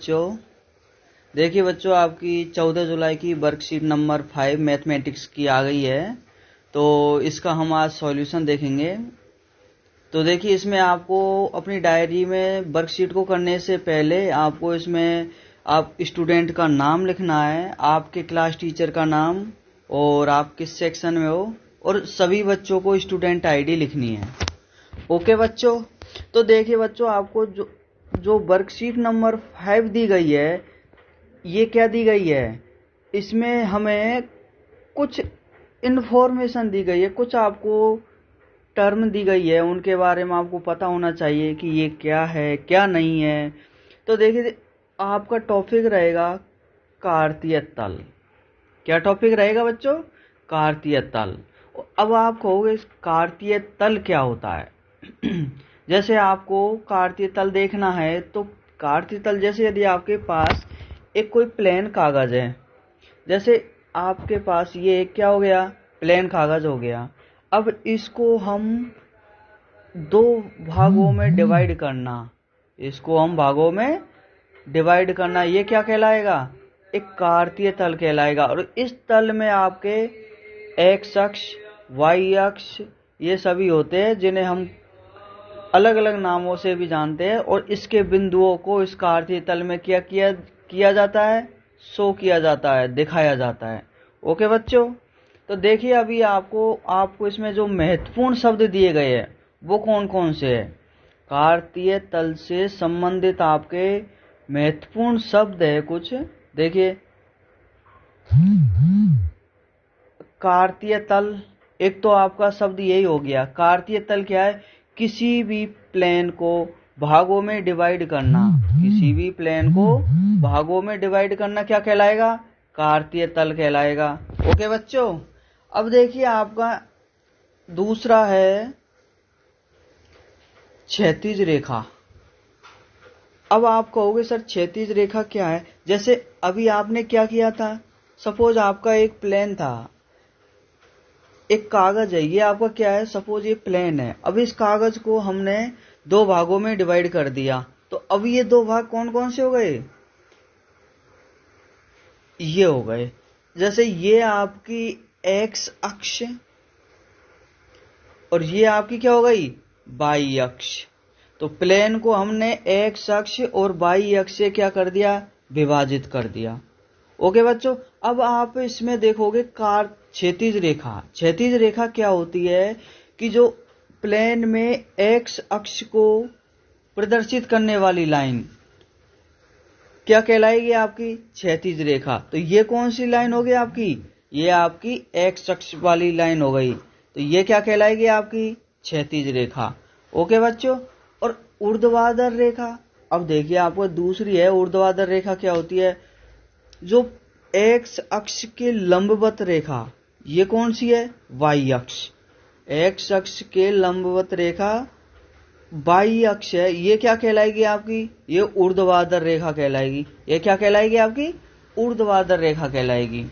बच्चों देखिए बच्चों, आपकी 14 जुलाई की वर्कशीट नंबर 5 मैथमेटिक्स की आ गई है। तो इसका हम आज सॉल्यूशन देखेंगे। तो देखिए, इसमें आपको अपनी डायरी में वर्कशीट को करने से पहले आपको इसमें आप स्टूडेंट का नाम लिखना है, आपके क्लास टीचर का नाम और आप किस सेक्शन में हो, और सभी बच्चों को स्टूडेंट आईडी लिखनी है। ओके बच्चों। तो देखिए बच्चों, आपको जो वर्कशीट नंबर 5 दी गई है, ये क्या दी गई है, इसमें हमें कुछ इन्फॉर्मेशन दी गई है, कुछ आपको टर्म दी गई है, उनके बारे में आपको पता होना चाहिए कि ये क्या है क्या नहीं है। तो देखिए, आपका टॉपिक रहेगा कार्तीय तल। क्या टॉपिक रहेगा बच्चों? कार्तीय तल। अब आप कहोगे कार्तीय तल क्या होता है? जैसे आपको कार्तीय तल देखना है, तो कार्तीय तल जैसे यदि आपके पास एक कोई प्लेन कागज है, जैसे आपके पास ये क्या हो गया, प्लेन कागज हो गया। अब इसको हम दो भागों में डिवाइड करना, इसको हम भागों में डिवाइड करना, ये क्या कहलाएगा? एक कार्तीय तल कहलाएगा। और इस तल में आपके एक्स अक्ष, वाई अक्ष, ये सभी होते हैं, जिन्हें हम अलग अलग नामों से भी जानते हैं। और इसके बिंदुओं को इस कार्तीय तल में क्या किया जाता है? शो किया जाता है, दिखाया जाता है। ओके बच्चों। तो देखिए, अभी आपको इसमें जो महत्वपूर्ण शब्द दिए गए हैं वो कौन कौन से है? कार्तीय तल से संबंधित आपके महत्वपूर्ण शब्द है कुछ। देखिए, कार्तीय तल, एक तो आपका शब्द यही हो गया। कार्तीय तल क्या है? किसी भी प्लेन को भागों में डिवाइड करना, किसी भी प्लेन को भागों में डिवाइड करना क्या कहलाएगा? कार्तीय तल कहलाएगा। ओके बच्चों। अब देखिए, आपका दूसरा है क्षैतिज रेखा। अब आप कहोगे सर क्षैतिज रेखा क्या है? जैसे अभी आपने क्या किया था, सपोज आपका एक प्लेन था, एक कागज है, ये आपका क्या है, सपोज ये प्लेन है। अब इस कागज को हमने दो भागों में डिवाइड कर दिया, तो अब ये दो भाग कौन कौन से हो गए? ये हो गए। जैसे ये आपकी एक्स अक्ष और ये आपकी क्या हो गई? वाई अक्ष। तो प्लेन को हमने एक्स अक्ष और वाई अक्ष से क्या कर दिया? विभाजित कर दिया। ओके बच्चों। अब आप इसमें देखोगे क्षैतिज रेखा। क्षैतिज रेखा क्या होती है कि जो प्लेन में एक्स अक्ष को प्रदर्शित करने वाली लाइन क्या कहलाएगी? आपकी क्षैतिज रेखा। तो ये कौन सी लाइन होगी आपकी? ये आपकी एक्स अक्ष वाली लाइन हो गई। तो ये क्या कहलाएगी? आपकी क्षैतिज रेखा। ओके बच्चों। और ऊर्ध्वाधर रेखा, अब देखिए आपको दूसरी है। ऊर्ध्वाधर रेखा क्या होती है? जो एक्स अक्ष के लंबवत रेखा, ये कौन सी है? वाई अक्ष। एक्स अक्ष के लंबवत रेखा वाई अक्ष है, ये क्या कहलाएगी आपकी? ये ऊर्ध्वाधर रेखा कहलाएगी। ये क्या कहलाएगी आपकी? ऊर्ध्वाधर रेखा कहलाएगी।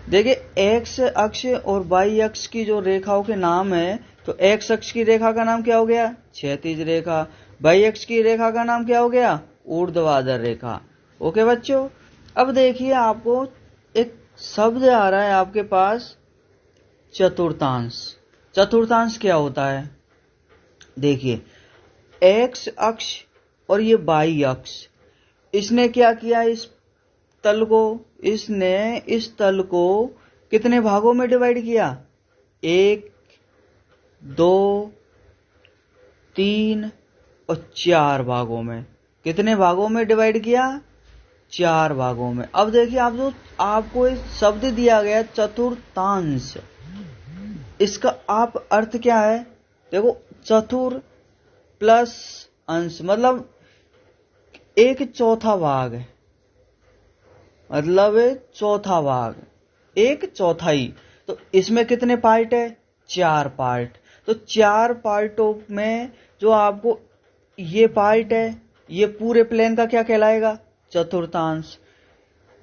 देखिए, एक्स अक्ष और वाई अक्ष की जो रेखाओं के नाम है, तो एक्स अक्ष की रेखा का नाम क्या हो गया? क्षैतिज रेखा। वाई अक्ष की रेखा का नाम क्या हो गया? ऊर्ध्वाधर रेखा। ओके बच्चों। अब देखिए, आपको एक शब्द आ रहा है आपके पास, चतुर्थांश। चतुर्थांश क्या होता है? देखिए, एक्स अक्ष और ये वाई अक्ष, इसने क्या किया? इसने इस तल को कितने भागों में डिवाइड किया? 1, 2, 3 और 4 भागों में। कितने भागों में डिवाइड किया? 4 भागों में। अब देखिए, आपको एक शब्द दिया गया चतुर्थांश, इसका आप अर्थ क्या है? देखो, चतुर प्लस अंश मतलब एक चौथा भाग, मतलब चौथा भाग, एक चौथाई। तो इसमें कितने पार्ट है? 4 पार्ट। तो 4 पार्टों में जो आपको ये पार्ट है, ये पूरे प्लेन का क्या कहलाएगा? चतुर्थांश।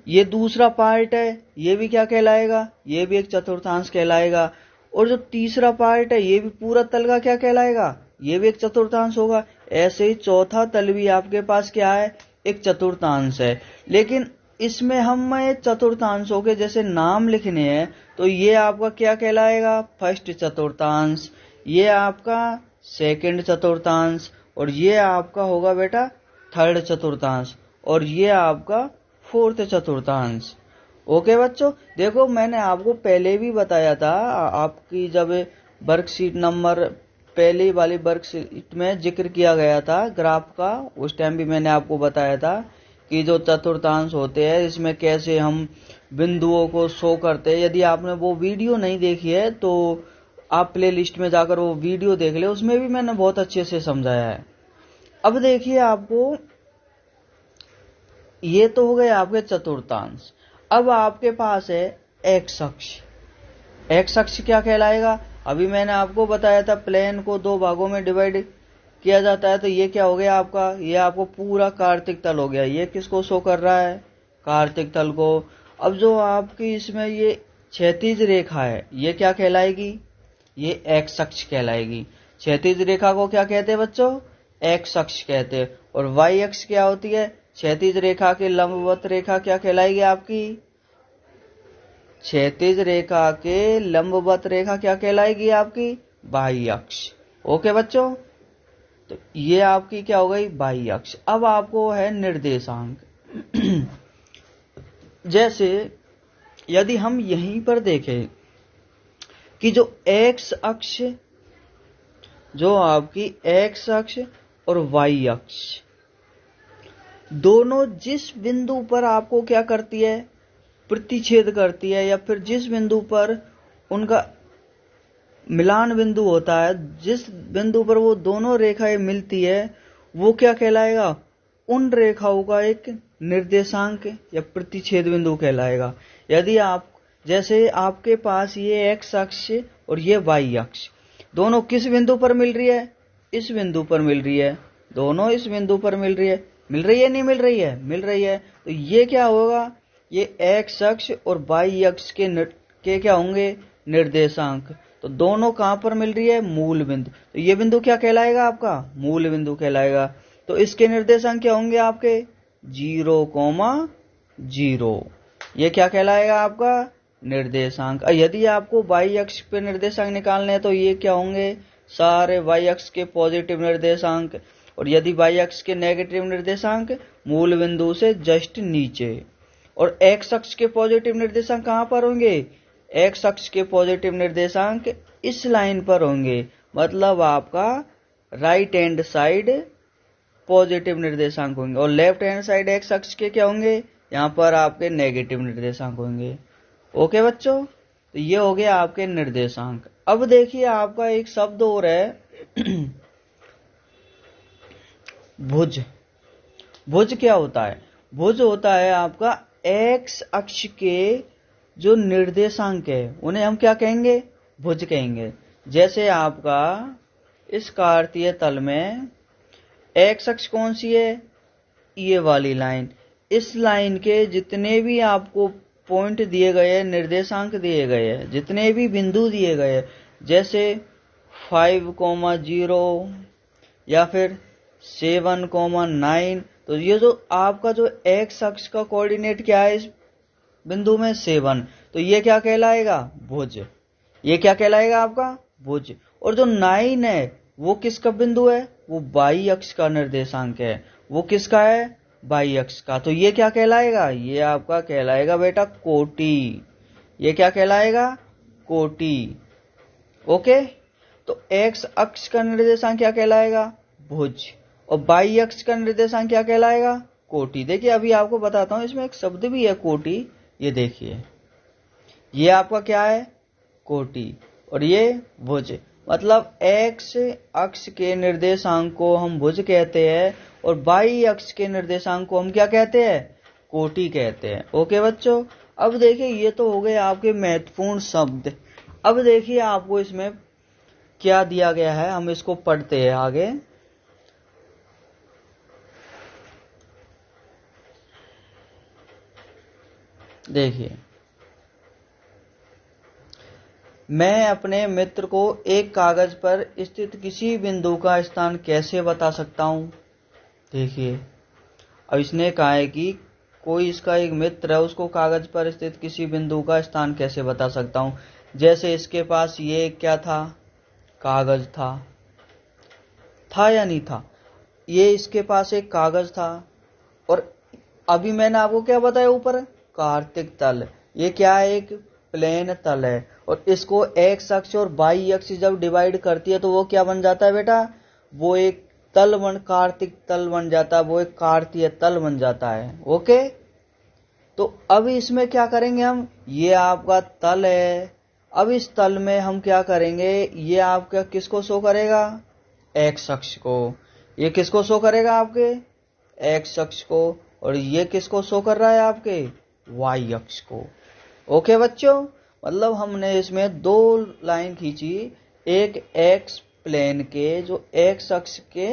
ये दूसरा पार्ट है, ये भी क्या कहलाएगा? ये भी एक चतुर्थांश कहलाएगा। और जो तीसरा पार्ट है, ये भी पूरा तल का क्या कहलाएगा? ये भी एक चतुर्थांश होगा। ऐसे ही चौथा तल भी आपके पास क्या है? एक चतुर्थांश है। लेकिन इसमें हमें चतुर्थांशों के जैसे नाम लिखने हैं, तो ये आपका क्या कहलाएगा, फर्स्ट चतुर्थांश, ये आपका सेकंड चतुर्थांश, और ये आपका होगा बेटा थर्ड चतुर्थांश, और ये आपका फोर्थ चतुर्थांश। ओके बच्चों, देखो मैंने आपको पहले भी बताया था, आपकी जब वर्कशीट नंबर पहली वाली वर्कशीट में जिक्र किया गया था ग्राफ का, उस टाइम भी मैंने आपको बताया था कि जो चतुर्थांश होते हैं इसमें कैसे हम बिंदुओं को शो करते हैं। यदि आपने वो वीडियो नहीं देखी है तो आप प्ले लिस्ट में जाकर वो वीडियो देख ले, उसमें भी मैंने बहुत अच्छे से समझाया है। अब देखिए आपको, ये तो हो गए आपके चतुर्थांश। अब आपके पास है एक्स अक्ष। एक्स अक्ष क्या कहलाएगा, अभी मैंने आपको बताया था प्लेन को दो भागों में डिवाइड किया जाता है, तो ये क्या हो गया आपका, ये आपको पूरा कार्तिक तल हो गया। ये किसको शो कर रहा है, कार्तिक तल को। अब जो आपकी इसमें ये क्षैतिज रेखा है, ये क्या कहलाएगी, ये एक्स अक्ष कहलाएगी। क्षैतिज रेखा को क्या कहते हैं बच्चों, एक्स अक्ष कहते हैं। और वाई अक्ष क्या होती है, क्षैतिज रेखा के लंबवत रेखा क्या कहलाएगी आपकी, क्षैतिज रेखा के लंबवत रेखा क्या कहलाएगी आपकी, बाह्य अक्ष। ओके बच्चों, तो ये आपकी क्या हो गई, बाह्य अक्ष। अब आपको है निर्देशांक। जैसे यदि हम यहीं पर देखें कि जो एक्स अक्ष, जो आपकी एक्स अक्ष और वाई अक्ष दोनों जिस बिंदु पर आपको क्या करती है, प्रतिच्छेद करती है, या फिर जिस बिंदु पर उनका मिलान बिंदु होता है, जिस बिंदु पर वो दोनों रेखाएं मिलती है, वो क्या कहलाएगा, उन रेखाओं का एक निर्देशांक या प्रतिच्छेद बिंदु कहलाएगा। यदि आप जैसे आपके पास ये एक्स अक्ष और ये वाई अक्ष दोनों किस बिंदु पर मिल रही है, इस बिंदु पर मिल रही है, दोनों इस बिंदु पर मिल रही है, मिल रही है नहीं मिल रही है, मिल रही है। तो ये क्या होगा, ये एक्स अक्ष और वाई अक्ष के क्या होंगे, निर्देशांक। तो दोनों कहां पर मिल रही है, मूल बिंदु। तो ये बिंदु क्या कहलाएगा आपका, मूल बिंदु कहलाएगा। तो इसके निर्देशांक क्या होंगे आपके, 0,0। ये क्या कहलाएगा आपका, निर्देशांक। यदि आपको वाई अक्ष पे निर्देशांक निकालने हैं तो ये क्या होंगे, सारे वाई अक्ष के पॉजिटिव निर्देशांक, और यदि वाई अक्ष के नेगेटिव निर्देशांक मूल बिंदु से जस्ट नीचे। और एक्स अक्ष के पॉजिटिव निर्देशांक कहां पर होंगे, एक्स अक्ष के पॉजिटिव निर्देशांक इस लाइन पर होंगे, मतलब आपका राइट हैंड साइड पॉजिटिव निर्देशांक होंगे, और लेफ्ट हैंड साइड एक्स अक्ष के क्या होंगे, यहां पर आपके नेगेटिव निर्देशांक होंगे। ओके बच्चों, तो ये हो गया आपके निर्देशांक। अब देखिए आपका एक शब्द और है भुज। भुज क्या होता है, भुज होता है आपका एक्स अक्ष के जो निर्देशांक है उन्हें हम क्या कहेंगे, भुज कहेंगे। जैसे आपका इस कार्तीय तल में एक्स अक्ष कौन सी है, ये वाली लाइन। इस लाइन के जितने भी आपको पॉइंट दिए गए हैं, निर्देशांक दिए गए हैं, जितने भी बिंदु दिए गए हैं, जैसे 5,0 या फिर 7,9, तो ये जो आपका जो एक्स अक्ष का कोऑर्डिनेट क्या है इस बिंदु में 7, तो ये क्या कहलाएगा, भुज। ये क्या कहलाएगा आपका, भुज। और जो 9 है वो किसका बिंदु है, वो बाई अक्ष का निर्देशांक है। वो किसका है, बाई अक्ष का। तो ये क्या कहलाएगा, ये आपका कहलाएगा बेटा कोटि। ये क्या कहलाएगा, कोटि। ओके, तो एक्स अक्ष का निर्देशांक क्या कहलाएगा, भुज, और बाई अक्ष का निर्देशांक क्या कहलाएगा, कोटि। देखिए अभी आपको बताता हूं, इसमें एक शब्द भी है कोटि। ये देखिए, ये आपका क्या है, कोटि, और ये भुज। मतलब एक्स अक्ष के निर्देशांक को हम भुज कहते हैं, और बाई अक्ष के निर्देशांक को हम क्या कहते हैं, कोटि कहते हैं। ओके बच्चों, अब देखिए ये तो हो गए आपके महत्वपूर्ण शब्द। अब देखिए आपको इसमें क्या दिया गया है, हम इसको पढ़ते हैं आगे। देखिए, मैं अपने मित्र को एक कागज पर स्थित किसी बिंदु का स्थान कैसे बता सकता हूं। देखिए अब इसने कहा है कि कोई इसका एक मित्र है, उसको कागज पर स्थित किसी बिंदु का स्थान कैसे बता सकता हूं। जैसे इसके पास ये क्या था, कागज था या नहीं था, ये इसके पास एक कागज था, और अभी मैंने आपको क्या बताया ऊपर, कार्तिक तल, ये क्या है, एक प्लेन तल है, और इसको एक्स अक्ष और वाई अक्ष जब डिवाइड करती है तो वो क्या बन जाता है बेटा, वो एक तल कार्तिक तल बन जाता है, वो एक कार्तीय तल बन जाता है। ओके, तो अब इसमें क्या करेंगे हम, ये आपका तल है, अब इस तल में हम क्या करेंगे, ये आपका किसको शो करेगा, एक्स अक्ष को, ये किसको शो करेगा, आपके एक्स अक्ष को, और ये किसको शो कर रहा है, आपके वाई अक्ष को। ओके बच्चों, मतलब हमने इसमें दो लाइन खींची, एक एक्स प्लेन के जो एक्स अक्ष के,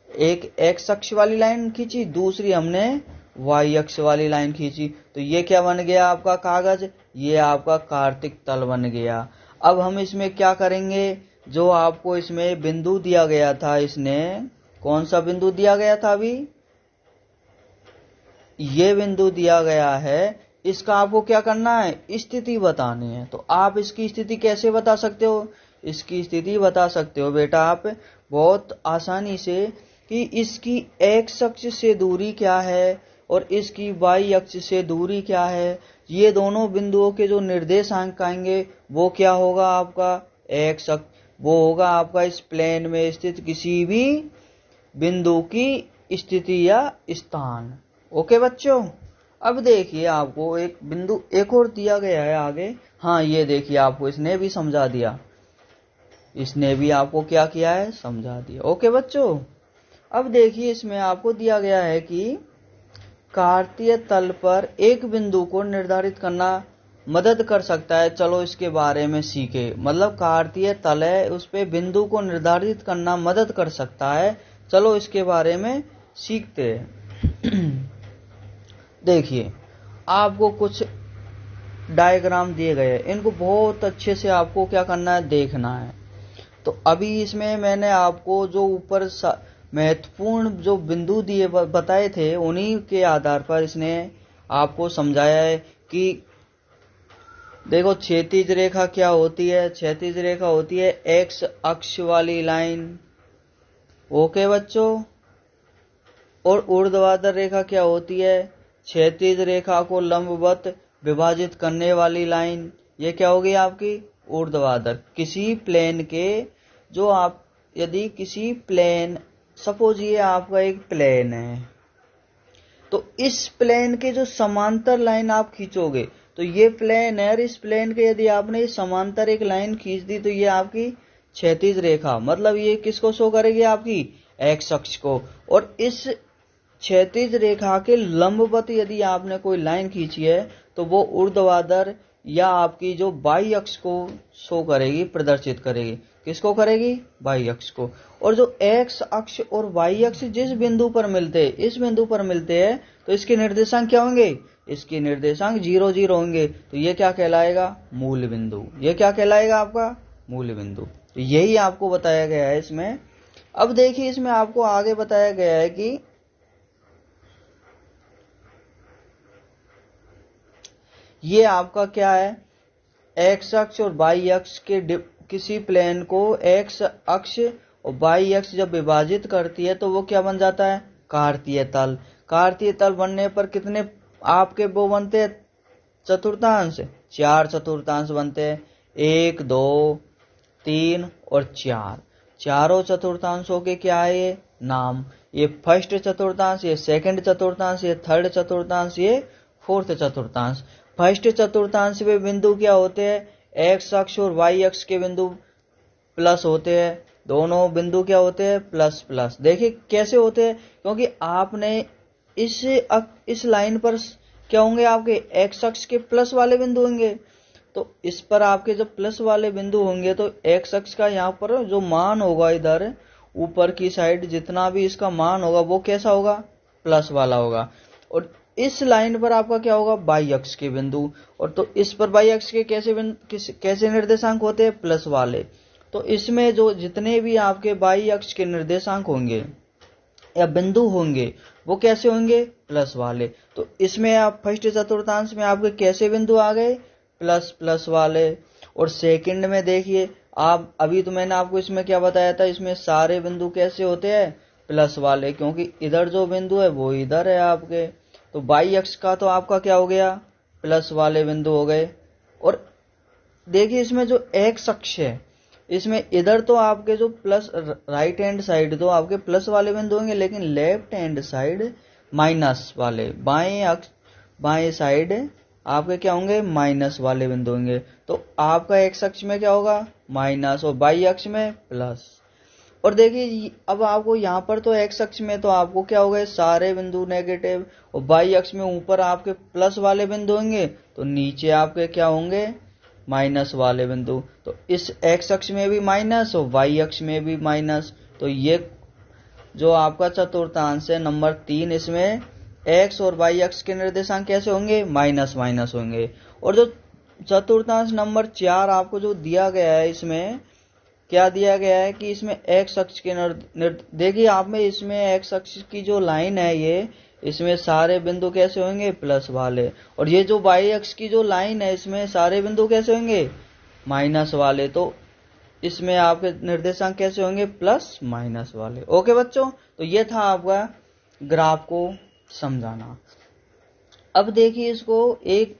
एक एक्स अक्ष वाली लाइन खींची, दूसरी हमने वाई अक्ष वाली लाइन खींची, तो ये क्या बन गया आपका कागज, ये आपका कार्तिक तल बन गया। अब हम इसमें क्या करेंगे, जो आपको इसमें बिंदु दिया गया था, इसने कौन सा बिंदु दिया गया था, अभी ये बिंदु दिया गया है, इसका आपको क्या करना है, स्थिति बतानी है। तो आप इसकी स्थिति कैसे बता सकते हो, इसकी स्थिति बता सकते हो बेटा आप बहुत आसानी से, कि इसकी एक्स अक्ष से दूरी क्या है और इसकी वाई अक्ष से दूरी क्या है, ये दोनों बिंदुओं के जो निर्देशांक आएंगे वो क्या होगा, आपका एक्स अक्ष, वो होगा आपका इस प्लेन में स्थित किसी भी बिंदु की स्थिति या स्थान। ओके बच्चों, अब देखिए आपको एक बिंदु एक और दिया गया है आगे, हाँ ये देखिए आपको इसने भी समझा दिया, इसने भी आपको क्या किया है, समझा दिया। ओके बच्चों, अब देखिए इसमें आपको दिया गया है कि कार्तीय तल पर एक बिंदु को निर्धारित करना मदद कर सकता है, चलो इसके बारे में सीखे। मतलब कार्तीय तल है, उस पे बिंदु को निर्धारित करना मदद कर सकता है, चलो इसके बारे में सीखते हैं। देखिए आपको कुछ डायग्राम दिए गए, इनको बहुत अच्छे से आपको क्या करना है, देखना है। तो अभी इसमें मैंने आपको जो ऊपर महत्वपूर्ण जो बिंदु दिए बताए थे, उन्हीं के आधार पर इसने आपको समझाया है कि देखो क्षैतिज रेखा क्या होती है, क्षैतिज रेखा होती है एक्स अक्ष वाली लाइन। ओके बच्चों, और ऊर्ध्वाधर रेखा क्या होती है, क्षैतिज रेखा को लंबवत विभाजित करने वाली लाइन, ये क्या होगी आपकी ऊर्ध्वाधर। किसी प्लेन के जो आप, यदि किसी प्लेन, सपोज ये आपका एक प्लेन है, तो इस प्लेन के जो समांतर लाइन आप खींचोगे, तो ये प्लेन है और इस प्लेन के यदि आपने समांतर एक लाइन खींच दी, तो ये आपकी क्षैतिज रेखा, मतलब ये किसको शो करेगी, आपकी एक्स अक्ष को। और इस क्षैतिज रेखा के लंबवत यदि आपने कोई लाइन खींची है, तो वो ऊर्ध्वाधर या आपकी जो वाई अक्ष को शो करेगी, प्रदर्शित करेगी, किसको करेगी, वाई अक्ष को। और जो एक्स अक्ष और वाई अक्ष जिस बिंदु पर मिलते हैं, इस बिंदु पर मिलते हैं, तो इसके निर्देशांक क्या होंगे, इसके निर्देशांक 0 0 होंगे, तो ये क्या कहलाएगा, मूल बिंदु। ये क्या कहलाएगा, आपका मूल बिंदु। तो यही आपको बताया गया है इसमें। अब देखिए इसमें आपको आगे बताया गया है कि ये आपका क्या है, एक्स अक्ष और वाई अक्ष के किसी प्लेन को एक्स अक्ष और वाई अक्ष जब विभाजित करती है, तो वो क्या बन जाता है, कार्तीय तल। कार्तीय तल बनने पर कितने आपके वो बनते हैं, चतुर्थांश, 4 चतुर्थांश बनते हैं, 1 2 3 और 4। चारों चतुर्थांशों के क्या है, ये नाम, ये फर्स्ट चतुर्थांश, ये सेकंड चतुर्थांश, ये थर्ड चतुर्थांश, ये फोर्थ चतुर्थांश। फर्स्ट चतुर्थांश में बिंदु क्या होते हैं, एक्स अक्ष और वाई अक्ष के बिंदु प्लस होते हैं, दोनों बिंदु क्या होते हैं, प्लस प्लस। देखिए कैसे होते हैं, क्योंकि आपने इस लाइन पर क्या होंगे, आपके एक्स अक्ष के प्लस वाले बिंदु होंगे, तो इस पर आपके जब प्लस वाले बिंदु होंगे, तो एक्स अक्ष का यहाँ पर जो मान होगा, इधर ऊपर की साइड जितना भी इसका मान होगा, वो कैसा होगा, प्लस वाला होगा। और इस लाइन पर आपका क्या होगा, वाई अक्ष के बिंदु, और तो इस पर वाई अक्ष के कैसे निर्देशांक होते हैं, प्लस वाले। तो इसमें जो जितने भी आपके वाई अक्ष के निर्देशांक होंगे, या बिंदु होंगे वो कैसे होंगे, प्लस वाले। तो इसमें आप फर्स्ट चतुर्थांश में आपके कैसे बिंदु आ गए, प्लस प्लस वाले। और सेकंड में देखिए आप, अभी तो मैंने आपको इसमें क्या बताया था, इसमें सारे बिंदु कैसे होते हैं, प्लस वाले, क्योंकि इधर जो बिंदु है वो इधर है आपके। तो बाई अक्ष का तो आपका क्या हो गया, प्लस वाले बिंदु हो गए। और देखिए इसमें जो एक्स अक्ष है, इसमें इधर तो आपके जो प्लस राइट हैंड साइड तो आपके प्लस वाले बिंदु होंगे, लेकिन लेफ्ट हैंड साइड माइनस वाले, बाएं साइड आपके क्या होंगे, माइनस वाले बिंदु होंगे। तो आपका एक्स अक्ष में क्या होगा, माइनस, और बाई अक्ष में प्लस। और देखिए अब आपको यहाँ पर तो एक्स अक्ष में तो आपको क्या हो गए, सारे बिंदु नेगेटिव, और बाई अक्ष में ऊपर आपके प्लस वाले बिंदु होंगे, तो नीचे आपके क्या होंगे, माइनस वाले बिंदु। तो इस एक्स अक्ष में भी माइनस और वाई अक्ष में भी माइनस। तो ये जो आपका चतुर्थांश है नंबर 3, इसमें एक्स और वाई अक्ष के निर्देशांक कैसे होंगे, माइनस माइनस होंगे। और जो चतुर्थांश नंबर 4 आपको जो दिया गया है, इसमें क्या दिया गया है कि इसमें एक्स अक्ष के देखिए आप में इसमें एक्स अक्ष की जो लाइन है ये, इसमें सारे बिंदु कैसे होंगे, प्लस वाले। और ये जो वाई अक्ष की जो लाइन है, इसमें सारे बिंदु कैसे होंगे, माइनस वाले। तो इसमें आपके निर्देशांक कैसे होंगे, प्लस माइनस वाले। ओके बच्चों, तो ये था आपका ग्राफ को समझाना। अब देखिए इसको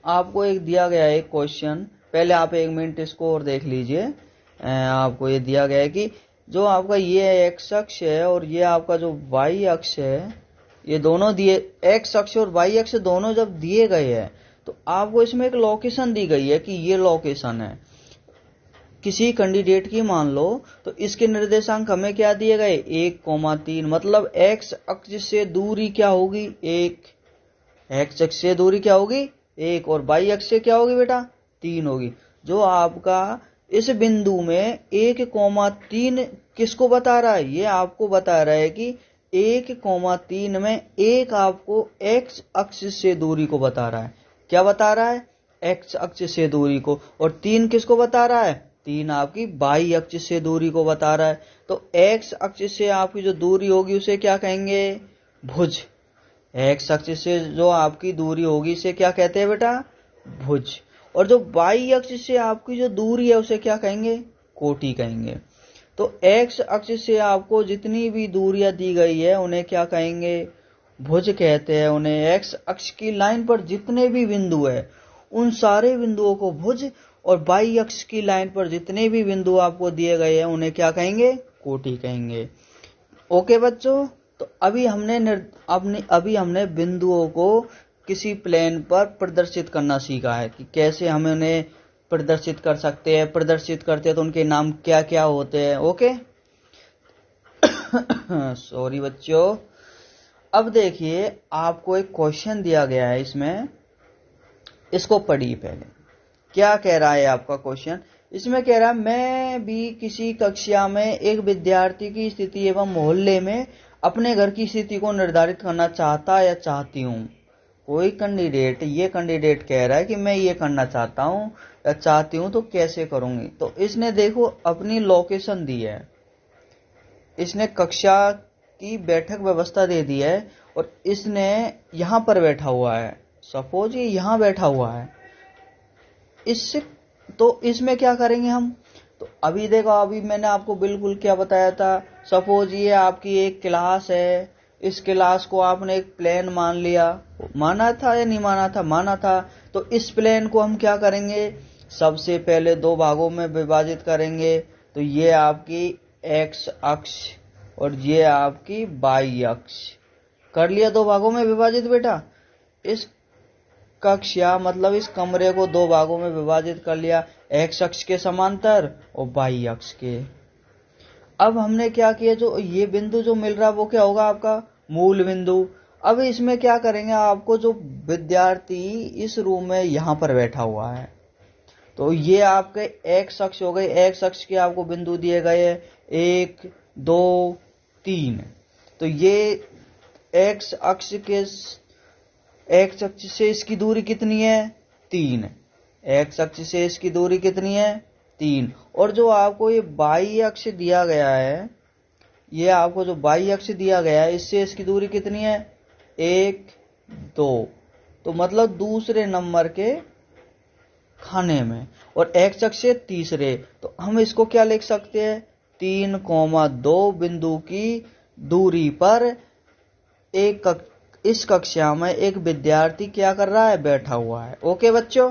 आपको एक दिया गया है क्वेश्चन, पहले आप 1 मिनट इसको और देख लीजिए। आपको ये दिया गया है कि जो आपका ये एक्स अक्ष है और ये आपका जो वाई अक्ष है, ये दोनों दिए, एक्स अक्ष और वाई अक्ष दोनों जब दिए गए हैं, तो आपको इसमें एक लोकेशन दी गई है कि ये लोकेशन है किसी कैंडिडेट की, मान लो। तो इसके निर्देशांक हमें क्या दिए गए, 1,3, मतलब एक्स अक्ष से दूरी क्या होगी, 1, एक्स अक्ष से दूरी क्या होगी, 1, और वाई अक्ष से क्या होगी बेटा, 3 होगी। जो आपका इस बिंदु में 1,3 किसको बता रहा है, ये आपको बता रहा है कि 1,3 में 1 आपको एक्स अक्ष से दूरी को बता रहा है। क्या बता रहा है, एक्स अक्ष से दूरी को। और 3 किसको बता रहा है, 3 आपकी वाई अक्ष से दूरी को बता रहा है। तो एक्स अक्ष से आपकी जो दूरी होगी उसे क्या कहेंगे, भुज। एक्स अक्ष से जो आपकी दूरी होगी इसे क्या कहते हैं बेटा, भुज। और जो वाई अक्ष से आपकी जो दूरी है उसे क्या कहेंगे, कोटि कहेंगे। तो एक्स अक्ष से आपको जितनी भी दूरियां दी गई है उन्हें क्या कहेंगे, भुज कहते हैं उन्हें। एक्स अक्ष की लाइन पर जितने भी बिंदु है उन सारे बिंदुओं को भुज, और वाई अक्ष की लाइन पर जितने भी बिंदु आपको दिए गए हैं उन्हें क्या कहेंगे, कोटि कहेंगे। ओके बच्चों, तो अभी हमने बिंदुओं को किसी प्लेन पर प्रदर्शित करना सीखा है कि कैसे हम उन्हें प्रदर्शित कर सकते हैं, प्रदर्शित करते हैं तो उनके नाम क्या क्या होते हैं। ओके सॉरी बच्चों। अब देखिए आपको एक क्वेश्चन दिया गया है, इसमें इसको पढ़िए पहले। क्या कह रहा है आपका क्वेश्चन, इसमें कह रहा है मैं भी किसी कक्षा में एक विद्यार्थी की स्थिति एवं मोहल्ले में अपने घर की स्थिति को निर्धारित करना चाहता या चाहती हूँ। कोई कैंडिडेट, ये कैंडिडेट कह रहा है कि मैं ये करना चाहता हूँ या चाहती हूँ, तो कैसे करूंगी। तो इसने देखो अपनी लोकेशन दी है, इसने कक्षा की बैठक व्यवस्था दे दी है, और इसने यहां पर बैठा हुआ है, सपोज ये यहां बैठा हुआ है। इससे तो इसमें क्या करेंगे हम, तो अभी देखो अभी मैंने आपको बिल्कुल क्या बताया था, सपोज ये आपकी एक क्लास है, इस क्लास को आपने एक प्लेन मान लिया, माना था या नहीं माना था, माना था। तो इस प्लेन को हम क्या करेंगे, सबसे पहले 2 भागों में विभाजित करेंगे। तो ये आपकी एक्स अक्ष और ये आपकी वाई अक्ष कर लिया 2 भागों में विभाजित बेटा। इस कक्षा मतलब इस कमरे को 2 भागों में विभाजित कर लिया, एक्स अक्ष के समांतर और वाई अक्ष के। अब हमने क्या किया, जो ये बिंदु जो मिल रहा है वो क्या होगा, आपका मूल बिंदु। अब इसमें क्या करेंगे, आपको जो विद्यार्थी इस रूम में यहां पर बैठा हुआ है, तो ये आपके एक्स अक्ष हो गए। एक्स अक्ष के आपको बिंदु दिए गए 1, 2, 3। तो ये एक्स अक्ष से इसकी दूरी कितनी है, 3। एक्स अक्ष से इसकी दूरी कितनी है, 3। और जो आपको ये वाई अक्ष दिया गया है, ये आपको जो बाई अक्ष दिया गया है इससे इसकी दूरी कितनी है, 1 2, तो मतलब दूसरे नंबर के खाने में, और एक्स अक्ष से तीसरे, तो हम इसको क्या लिख सकते हैं, 3,2 बिंदु की दूरी पर इस कक्षा में एक विद्यार्थी क्या कर रहा है, बैठा हुआ है। ओके बच्चों।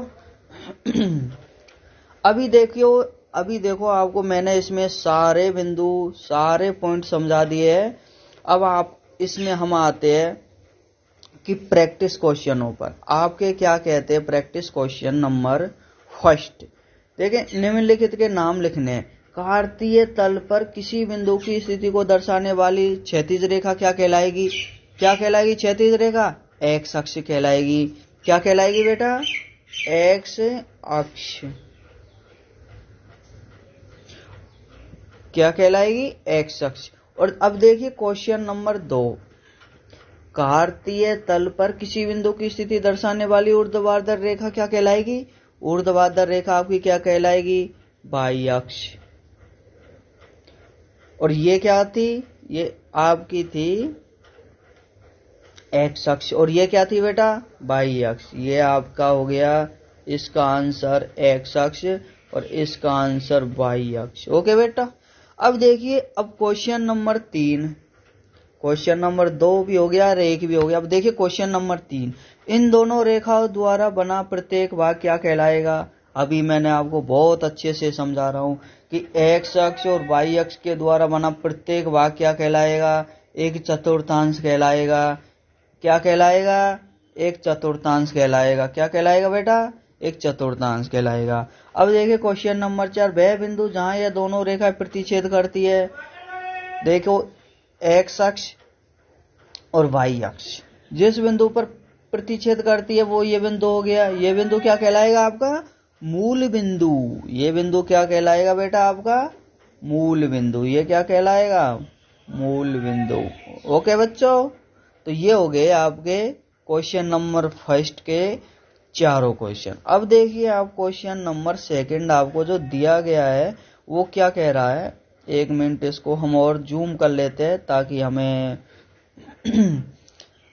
अभी देखो आपको मैंने इसमें सारे बिंदु सारे पॉइंट समझा दिए हैं। अब आप इसमें हम आते हैं कि प्रैक्टिस क्वेश्चनों पर। आपके क्या कहते हैं प्रैक्टिस क्वेश्चन नंबर फर्स्ट। देखिए निम्नलिखित के नाम लिखने। कार्तीय तल पर किसी बिंदु की स्थिति को दर्शाने वाली क्षैतिज रेखा क्या कहलाएगी, क्या कहलाएगी, क्षैतिज रेखा एक्स अक्ष कहलाएगी। क्या कहलाएगी बेटा, एक्स अक्ष। क्या कहलाएगी, एक्स अक्ष। और अब देखिए क्वेश्चन नंबर 2, कार्तीय तल पर किसी बिंदु की स्थिति दर्शाने वाली ऊर्ध्वाधर रेखा क्या कहलाएगी, ऊर्ध्वाधर रेखा आपकी क्या कहलाएगी, बाई अक्ष। और ये क्या थी, ये आपकी थी एक्स अक्ष, और ये क्या थी बेटा, बाई अक्ष। ये आपका हो गया इसका आंसर एक्स अक्ष और इसका आंसर बाई अक्ष। ओके बेटा। अब देखिए अब क्वेश्चन नंबर 3, क्वेश्चन नंबर 2 भी हो गया और 1 भी हो गया। अब देखिए क्वेश्चन नंबर 3, इन दोनों रेखाओं द्वारा बना प्रत्येक भाग क्या कहलाएगा। अभी मैंने आपको बहुत अच्छे से समझा रहा हूं कि एक्स अक्ष और वाई अक्ष के द्वारा बना प्रत्येक भाग क्या कहलाएगा, एक चतुर्थांश कहलाएगा। क्या कहलाएगा, एक चतुर्थांश कहलाएगा। क्या कहलाएगा बेटा, एक चतुर्थांश कहलाएगा। अब देखिए क्वेश्चन नंबर 4, वह बिंदु जहां यह दोनों रेखाएं प्रतिच्छेद करती है। देखो एक्स अक्ष और वाई अक्ष जिस बिंदु पर प्रतिच्छेद करती है वो ये बिंदु हो गया। ये बिंदु क्या कहलाएगा आपका, मूल बिंदु। ये बिंदु क्या कहलाएगा बेटा आपका, मूल बिंदु। ये क्या कहलाएगा, मूल बिंदु। ओके बच्चों, तो ये हो गए आपके क्वेश्चन नंबर फर्स्ट के चारों क्वेश्चन। अब देखिए आप क्वेश्चन नंबर सेकंड आपको जो दिया गया है वो क्या कह रहा है। एक मिनट इसको हम और जूम कर लेते हैं ताकि हमें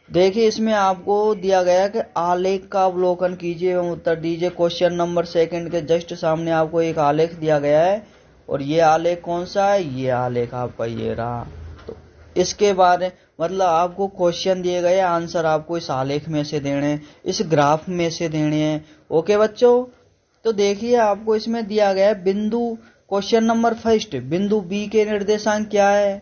देखिए इसमें आपको दिया गया है कि आलेख का अवलोकन कीजिए एवं उत्तर दीजिए। क्वेश्चन नंबर सेकंड के जस्ट सामने आपको एक आलेख दिया गया है और ये आलेख कौन सा है, ये आलेख आपका ये रहा। तो इसके बारे मतलब आपको क्वेश्चन दिए गए, आंसर आपको इस आलेख में से देने, इस ग्राफ में से देने हैं। ओके बच्चों, तो देखिए आपको इसमें दिया गया है बिंदु, क्वेश्चन नंबर फर्स्ट, बिंदु बी के निर्देशांक क्या है,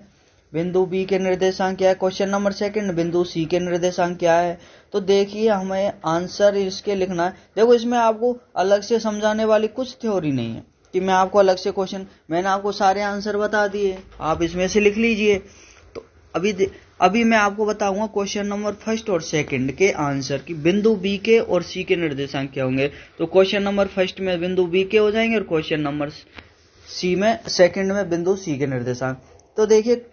बिंदु बी के निर्देशांक क्या है। क्वेश्चन नंबर सेकंड, बिंदु सी के निर्देशांक क्या है। तो देखिए हमें आंसर इसके लिखना है। देखो इसमें आपको अलग से समझाने वाली कुछ थ्योरी नहीं है कि मैं आपको अलग से क्वेश्चन, मैंने आपको सारे आंसर बता दिए, आप इसमें से लिख लीजिए। तो अभी मैं आपको बताऊंगा क्वेश्चन नंबर फर्स्ट और सेकंड के आंसर की बिंदु बी के और सी के निर्देशांक क्या होंगे। तो क्वेश्चन नंबर फर्स्ट में बिंदु बी के हो जाएंगे और क्वेश्चन नंबर सी में सेकंड में बिंदु सी के निर्देशांक। तो देखिए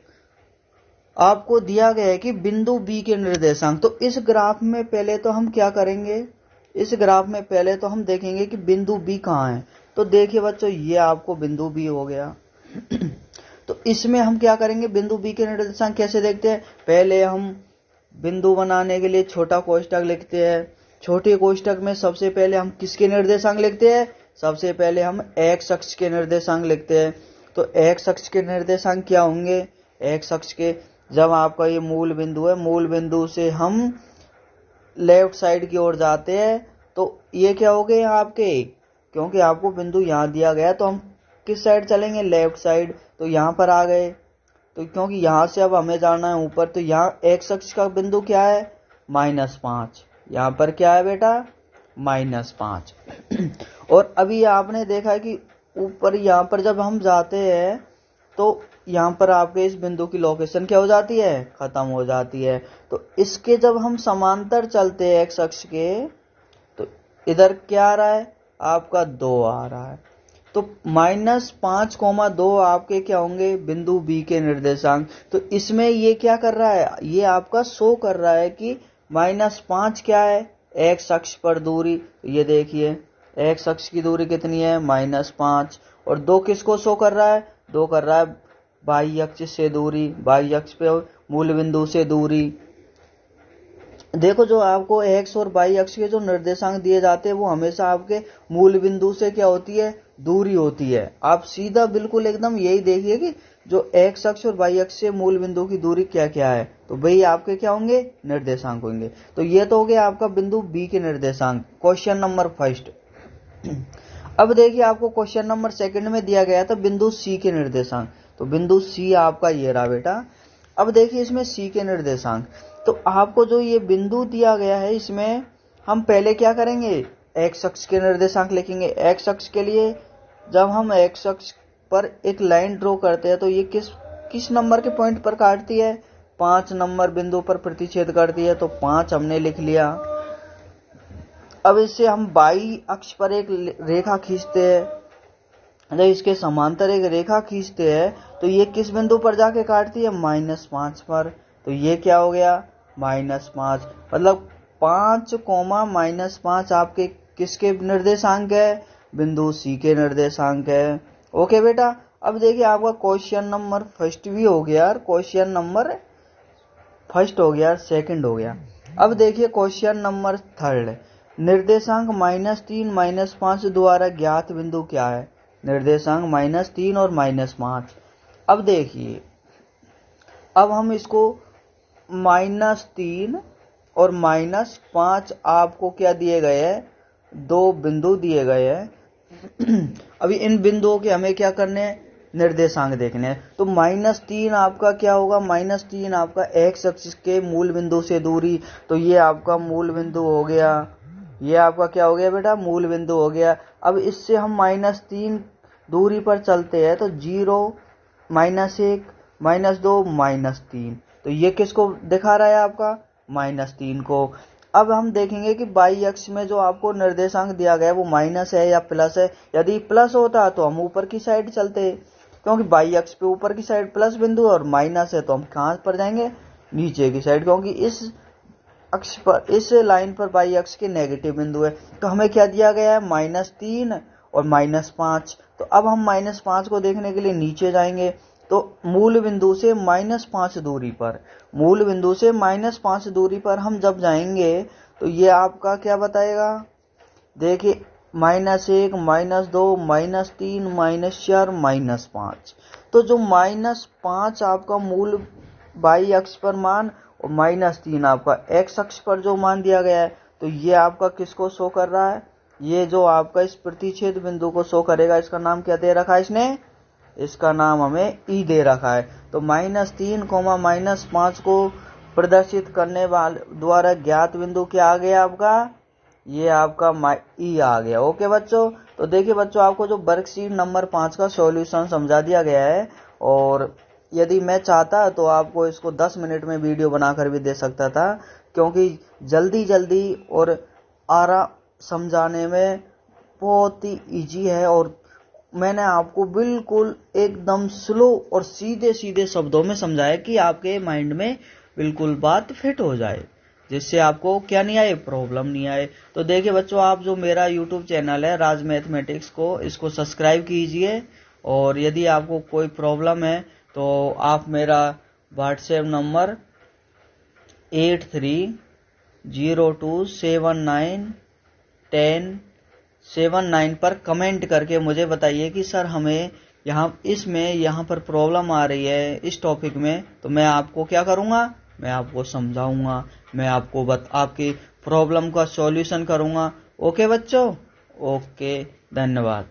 आपको दिया गया है कि बिंदु बी के निर्देशांक। तो इस ग्राफ में पहले तो हम क्या करेंगे, इस ग्राफ में पहले तो हम देखेंगे कि बिंदु बी कहाँ है। तो देखिए बच्चों ये आपको बिंदु बी हो गया। तो इसमें हम क्या करेंगे, बिंदु बी के निर्देशांक कैसे देखते हैं। पहले हम बिंदु बनाने के लिए छोटा कोष्ठक लिखते हैं। छोटे कोष्ठक में सबसे पहले हम किसके निर्देशांक लिखते हैं, सबसे पहले हम एक्स अक्ष के निर्देशांक लिखते हैं। तो एक्स अक्ष के निर्देशांक क्या होंगे, एक्स अक्ष के, जब आपका ये मूल बिंदु है, मूल बिंदु से हम लेफ्ट साइड की ओर जाते हैं तो ये क्या हो गए आपके, क्योंकि आपको बिंदु यहाँ दिया गया तो हम किस साइड चलेंगे, लेफ्ट साइड। तो यहाँ पर आ गए, तो क्योंकि यहाँ से अब हमें जाना है ऊपर, तो यहाँ एक्स अक्ष का बिंदु क्या है, -5। यहाँ पर क्या है बेटा, -5। और अभी आपने देखा कि ऊपर यहाँ पर जब हम जाते हैं तो यहाँ पर आपके इस बिंदु की लोकेशन क्या हो जाती है, खत्म हो जाती है। तो इसके जब हम समांतर चलते हैं एक्स अक्ष के, तो इधर क्या आ रहा है आपका 2 आ रहा है। तो -5,2 आपके क्या होंगे, बिंदु बी के निर्देशांक। तो इसमें ये क्या कर रहा है, ये आपका शो कर रहा है कि -5 क्या है, एक्स अक्ष पर दूरी। ये देखिए एक्स अक्ष की दूरी कितनी है, -5। और 2 किसको शो कर रहा है, 2 कर रहा है बाह्य अक्ष से दूरी, बाह्य अक्ष पे मूल बिंदु से दूरी। देखो जो आपको एक्स और बाह्य अक्ष के जो निर्देशांक दिए जाते हैं वो हमेशा आपके मूल बिंदु से क्या होती है, दूरी होती है। आप सीधा बिल्कुल एकदम यही देखिए कि जो एक्स अक्ष और वाई अक्ष से मूल बिंदु की दूरी क्या क्या है, तो वही आपके क्या होंगे, निर्देशांक होंगे। तो ये तो हो गया आपका बिंदु बी के निर्देशांक, क्वेश्चन नंबर फर्स्ट। अब देखिए आपको क्वेश्चन नंबर सेकंड में दिया गया था बिंदु सी के निर्देशांक। तो बिंदु सी आपका ये रहा बेटा। अब देखिए इसमें सी के निर्देशांक, तो आपको जो ये बिंदु दिया गया है इसमें हम पहले क्या करेंगे, एक्स अक्ष के निर्देशांक लिखेंगे। एक्स अक्ष के लिए जब हम एक्स अक्ष पर एक लाइन ड्रॉ करते हैं तो ये किस नंबर के पॉइंट पर काटती है, 5 नंबर बिंदु पर प्रतिच्छेद करती है। तो 5 हमने लिख लिया। अब इससे हम बाई अक्ष पर एक रेखा खींचते हैं, जब इसके समांतर एक रेखा खींचते हैं तो ये किस बिंदु पर जाके काटती है, -5 पर। तो ये क्या हो गया, -5, मतलब 5, आपके किसके निर्देशांक है, बिंदु सी के निर्देशांक है। ओके बेटा। अब देखिए आपका क्वेश्चन नंबर फर्स्ट भी हो गया, क्वेश्चन नंबर फर्स्ट हो गया, सेकंड हो गया। अब देखिए क्वेश्चन नंबर थर्ड, निर्देशांक -3 -5 द्वारा ज्ञात बिंदु क्या है, निर्देशांक -3 और -5। अब देखिए अब हम इसको -3 और -5 आपको क्या दिए गए हैं, 2 बिंदु दिए गए हैं। अभी इन बिंदुओं के हमें क्या करने हैं, निर्देशांक देखने हैं। तो -3 आपका क्या होगा, -3 आपका एक्स अक्ष के मूल बिंदु से दूरी। तो ये आपका मूल बिंदु हो गया, ये आपका क्या हो गया बेटा, मूल बिंदु हो गया। अब इससे हम -3 दूरी पर चलते हैं तो 0, -1, -2, -3। तो ये किसको दिखा रहा है आपका, -3 को। अब हम देखेंगे कि बाई अक्ष में जो आपको निर्देशांक दिया गया है वो माइनस है या प्लस है। यदि प्लस होता तो हम ऊपर की साइड चलते, क्योंकि बाई अक्ष पे ऊपर की साइड प्लस बिंदु और माइनस है तो हम कहां पर जाएंगे, नीचे की साइड, क्योंकि इस अक्ष पर, इस लाइन पर बाई अक्ष के नेगेटिव बिंदु है। तो हमें क्या दिया गया है, -3 और -5। तो अब हम -5 को देखने के लिए नीचे जाएंगे। तो मूल बिंदु से -5 दूरी पर, मूल बिंदु से -5 दूरी पर हम जब जाएंगे तो ये आपका क्या बताएगा, देखिए -1, -2, -3, -4, -5। तो जो -5 आपका मूल बाई अक्ष पर मान और -3 आपका एक्स अक्ष पर जो मान दिया गया है, तो ये आपका किसको शो कर रहा है, ये जो आपका इस प्रतिच्छेद बिंदु को शो करेगा। इसका नाम क्या दे रखा है इसने, इसका नाम हमें ई दे रखा है। तो -3, -5 को प्रदर्शित करने वाले द्वारा ज्ञात बिंदु क्या आ गया आपका, ये आपका ई आ गया। ओके बच्चों। तो देखिए बच्चों आपको जो वर्कशीट नंबर 5 का सॉल्यूशन समझा दिया गया है, और यदि मैं चाहता तो आपको इसको 10 मिनट में वीडियो बनाकर भी दे सकता था, क्योंकि जल्दी और आराम समझाने में बहुत ही इजी है। और मैंने आपको बिल्कुल एकदम स्लो और सीधे शब्दों में समझाया कि आपके माइंड में बिल्कुल बात फिट हो जाए, जिससे आपको क्या नहीं आए, प्रॉब्लम नहीं आए। तो देखिए बच्चों आप जो मेरा यूट्यूब चैनल है राज मैथमेटिक्स को, इसको सब्सक्राइब कीजिए। और यदि आपको कोई प्रॉब्लम है तो आप मेरा व्हाट्सएप नंबर 8302791079 पर कमेंट करके मुझे बताइए कि सर हमें यहाँ पर प्रॉब्लम आ रही है इस टॉपिक में। तो मैं आपको क्या करूँगा, मैं आपको समझाऊंगा, मैं आपको आपकी प्रॉब्लम का सॉल्यूशन करूँगा। ओके बच्चों, ओके, धन्यवाद।